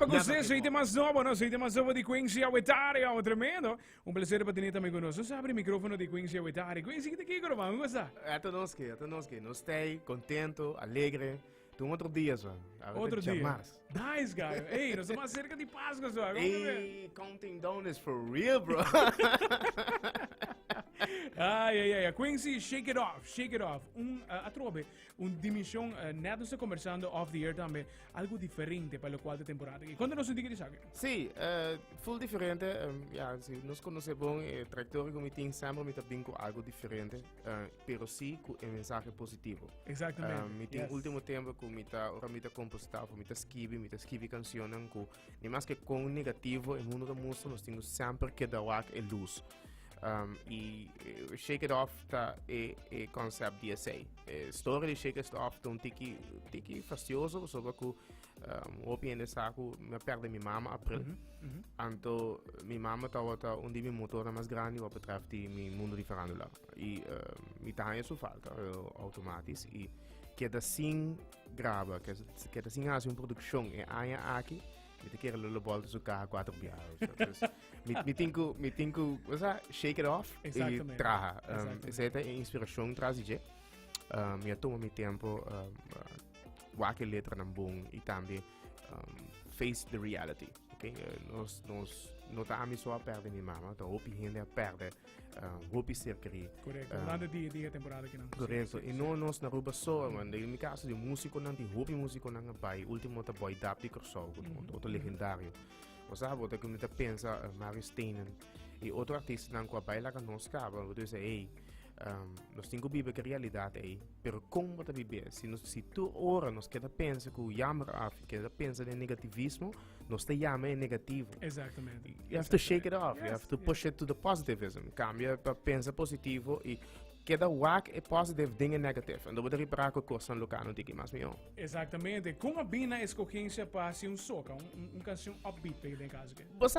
para você, aceite mais novo, não aceite mais novo de Quincy Awetari, tremendo. Um prazer para ter também conosco. Você abre o microfone de Quincy Awetari. Quincy, que te quero, mano? Como está? Até nós que, nós estamos contento, alegre. Tem outro dia só. Outro dia. Nice, guy. Ei, nós estamos cerca de Páscoa só. Ei, counting down is for real, bro. Ai. Quincy, shake it off, shake it off. Atrobe, dimensão, nada se conversando off the air também, algo diferente para o qual de temporada. E quando nós diga de sabe? Sim, full diferente. Se nós conhecemos a trajetória que me tem sempre, me tem com algo diferente, pero sim com um mensagem positivo. Exatamente. Me tem último tempo que me está compostar, me está escrever canções com, nem mais que com negativo, e mundo da música nós temos sempre que dar a luz. E Shake It Off tá é conceito de essay. A história de Shake It Off é tiki fastioso, sobre que hoje ainda saco me perde minha mama april. Então minha mama tá onde meu motor é mais grande, o betreft de meu mundo diferente lá. E me tá isso falta automatisch e que da sim grava, que da sim faz uma produção é aqui. Me quero lolo volta su carro 4 biados. Me tenho, shake it off e traga. Essa é a inspiração traz de. Me toma meu tempo, waque letra na bom e também face the reality. Okay? Nós não estamos só a perder minha mama, então hope ainda a perder, hope ser querido. Correto. Nada de temporada que não. Correto. E não nós na rua só, mas no meu caso de músico não tem hope músico não pai, último tá boy dap de corso, outro legendário. Você sabe o que me tá pensa Mary Steinen e outro artista não com a baila que nós cava, eu dizer ei nós temos que viver a realidade aí, pero como para viver? Se tu ora nós quer pensa que o jammer af, quer pensa em negativismo, nós te chama é negativo. Exatamente. You have to shake it off. You have to push it to the positivism. Cambia para pensar positivo e cada whack é positivo, dinge negativo. Então você reparar que a coisa não local não tem mais melhor. Exatamente. Como bem na escolhência para ser soca, canção upbeat para ele em casa? Você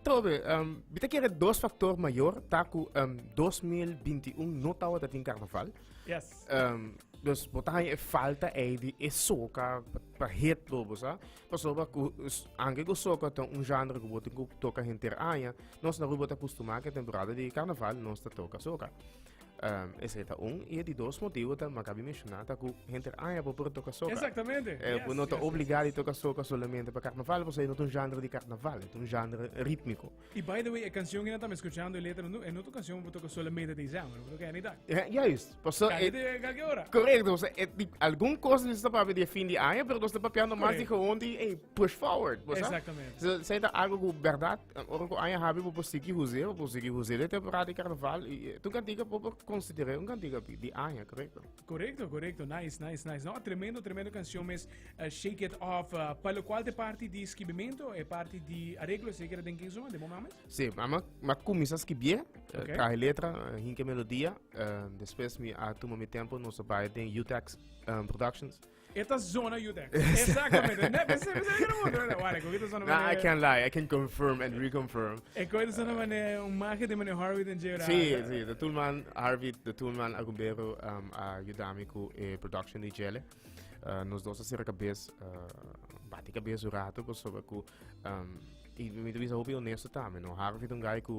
trobe, você quer dois fatores maior, tá com 2021 não tá o tem carnaval. Yes. Dus botar é falta de soca para hit lobo, sabe? Pessoa que anche com soca tem gênero que você toca gente aia, nós na rua tá acostumado que temporada de carnaval nós tá toca soca. Esse é e de dois motivos que eu acabei de mencionar, que a gente aia para tocar soca. Exatamente. Não está obrigado a tocar soca somente para carnaval, você não tem gênero de carnaval, é gênero rítmico. E by the way, a canção que nós estamos escutando, a letra não é outra canção que toca somente de gênero, porque é nada. É isso. Qualquer hora. Correto, alguma coisa que está para fim de aia, mas você está piando mais de onde push forward. Exatamente. Se é algo que verdade, o aia habe para conseguir usar a temporada de carnaval, e tu cantiga para considerar cantiga de aia, correto? Correto. Nice. Não, tremendo canção, mas Shake It Off, para o qual de parte de escrevimento e parte de arreglo, se quer tem de momento? Sim, mas começa a escrever, traz letra, hinca melodia, depois toma meu tempo, nós trabalhamos em UTEX Productions. Esta zona UTEX. Exatamente. I can't lie, I can confirm and reconfirm. E coisa só não marca de mano Harvey de Gerard. Sim, de Toolman Harvey, de Toolman Agumbero ajudar-me com a production de Gele. Nós dois ser cabeça, bate cabeça o rato, pessoa que e me devia ser honesto também, não? Harvey é gajo que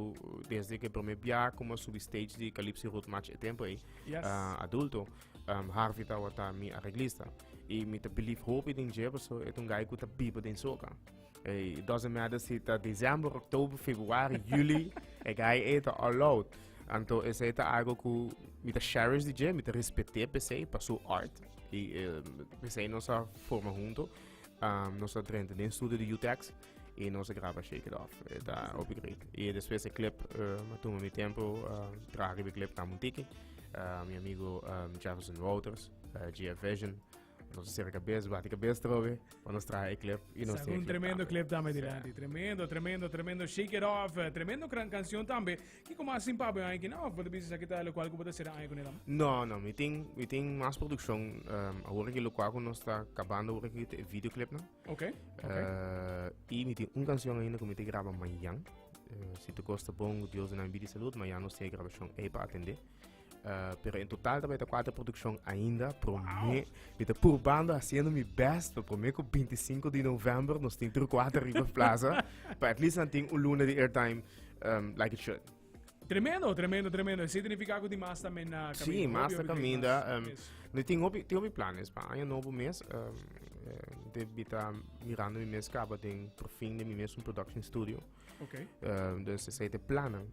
desde que primeiro dia como substage de Calypso Road Match é tempo aí, adulto, Harvey tá minha arreglista e me believe hope em dia, pessoa é gajo que tá biba dentro soca. It doesn't matter se tá dezembro, outubro, fevereiro, julho, é gajo é tá all out. Então esse é algo que me tá cherish de dia, me tá respeitar PC para sua art e PC nossa forma junto, nossa treina dentro do estúdio de UTEX. E nós grava Shake It Off, tá upgrade. E depois o clipe, toma meu tempo, trago o clipe na Montiki, meu amigo Jefferson Wouters, GF Vision, nós ser cabeça, bate cabeça trove, nós trago o clipe e nós temos tremendo clipe também diante, tremendo Shake It Off, tremendo canção também, que como assim Pablo aí que não, pode dizer que tá o qual que pode ser aí com ele. Não, me tem mais produção, agora que o qual nós está acabando agora que videoclip não. Ok. E me tem canção ainda que me tem grava amanhã. Se tu gosta bom, Deus não envie saúde, amanhã nós temos gravação aí para atender. Pero en total também tá 4 produção ainda. Promê, eu tô purbando, fazendo meu best. Promê que 25 de novembro nós temos 4 River Plaza. Para at least não tem luna de airtime like it should. Tremendo, tremendo, tremendo. Significa que de mais também na caminho. Sim, mais na caminho. Nós temos planos para ano novo mês. Deve estar mirando o mês que acaba tem por fim de mês production studio. Ok. Então se tem plano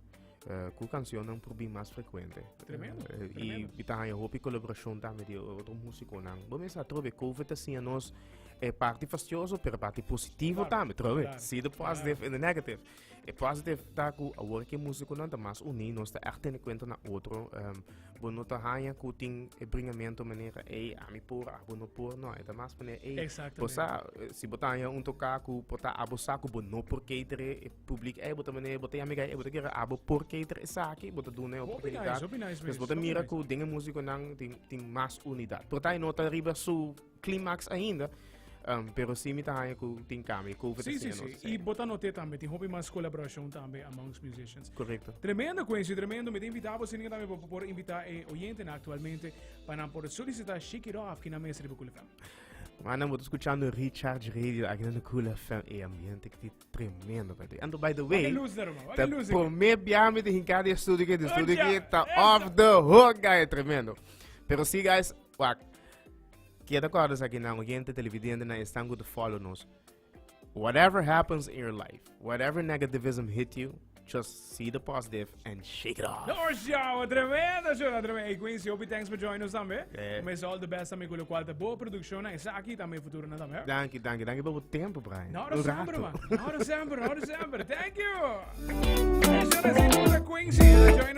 com canções por bem mais frequente. Tremendo. E está aí a colaboração também de outro músico não. Vamos a trover COVID assim a nós é parte fastidioso, pero parte positivo também, trover. See the positive and the negative. É positive tá com a work músico não tá mais unir, nós tá echt em conta na outro. Bom não tá aí com tem bringamento maneira a me por, a não por, não, é tá mais maneira Exatamente. se botar aí tocar com botar abo saco bom não porque ter público botar maneira botar amiga botar que abo porque ter saque botar do né oportunidade. Mas botar mira com dinga músico não tem mais unidade. Portanto não tá arriba su clímax ainda. Pero sim, me tá aí com tem câmera, com sim. E botar note também, tem hobby mais colaboração também amongst musicians. Correto. Tremendo, Quincy, tremendo. Me tem invitado você também por invitar oyente atualmente para por solicitar Shake It Off que na mesa de Cool FM. Mano, eu tô escutando Recharge Radio aqui no Cool FM e ambiente que tremendo, velho. And by the way, tá por me biame de hincada estúdio que tá off the hook, guys, tremendo. Pero sim, guys, que da coisa aqui na oriente televidente na estão to follow nos. Whatever happens in your life, whatever negativism hit you, just see the positive and shake it off. Tremendo, tremendo. Hey, Quincy, hope thanks for joining us também. Mas all the best também com o qual tá boa produção na essa aqui também futuro na também. Danke pelo tempo, Brian. Não sempre, mano. Não sempre. Thank you. Essa é a Quincy, join us